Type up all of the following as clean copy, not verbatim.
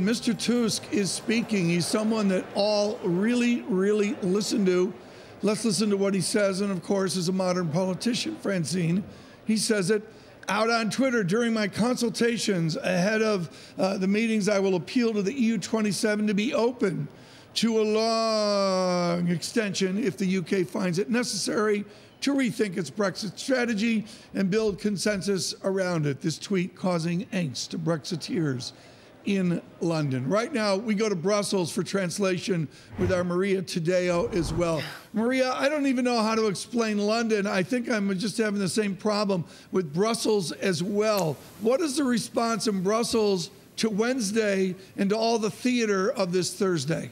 Mr. Tusk is speaking. He's someone that all really listen to. Let's listen to what he says. And of course, as a modern politician, Francine, he says it out on Twitter. During my consultations ahead of the meetings, I will appeal to the EU27 to be open to a long extension if the UK finds it necessary to rethink its Brexit strategy and build consensus around it. This tweet causing angst to Brexiteers in London. Right now, we go to Brussels for translation with our Maria Tadeo as well. Maria, I don't even know how to explain London. I think I'm just having the same problem with Brussels as well. What is the response in Brussels to Wednesday and to all the theater of this Thursday?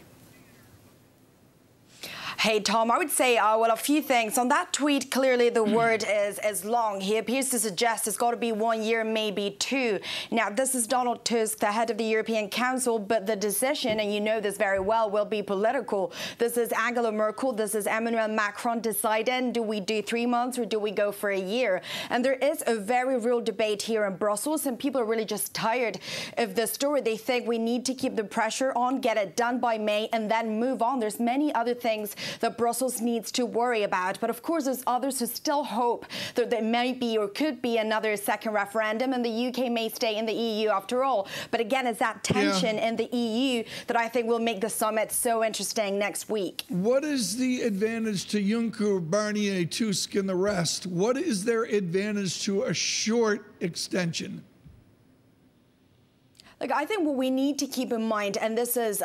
Hey, Tom, I would say, well, a few things. On that tweet, clearly the word is long. He appears to suggest it's got to be 1 year, maybe 2. Now, this is Donald Tusk, the head of the European Council, but the decision, and you know this very well, will be political. This is Angela Merkel, this is Emmanuel Macron deciding, do we do 3 months or do we go for a year? And there is a very real debate here in Brussels, and people are really just tired of the story. They think we need to keep the pressure on, get it done by May, and then move on. There's many other things that Brussels needs to worry about. But of course, there's others who still hope that there may be or could be another second referendum and the UK may stay in the EU after all. But again, it's that tension in the EU that I think will make the summit so interesting next week. What is the advantage to Juncker, Barnier, Tusk and the rest? What is their advantage to a short extension? Look, I think what we need to keep in mind, and this is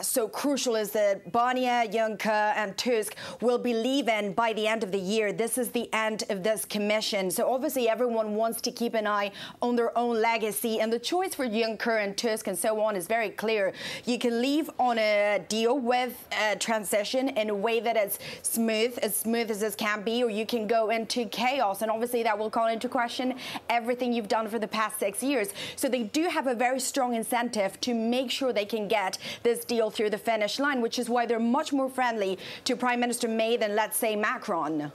so crucial, is that Barnier, Juncker and Tusk will be leaving by the end of the year. This is the end of this commission. So obviously everyone wants to keep an eye on their own legacy. And the choice for Juncker and Tusk and so on is very clear. You can leave on a deal with a transition in a way that is smooth as this can be, or you can go into chaos. And obviously that will call into question everything you've done for the past 6 years. So they do have a very strong incentive to make sure they can get this deal through the finish line, which is why they're much more friendly to Prime Minister May than, let's say, Macron.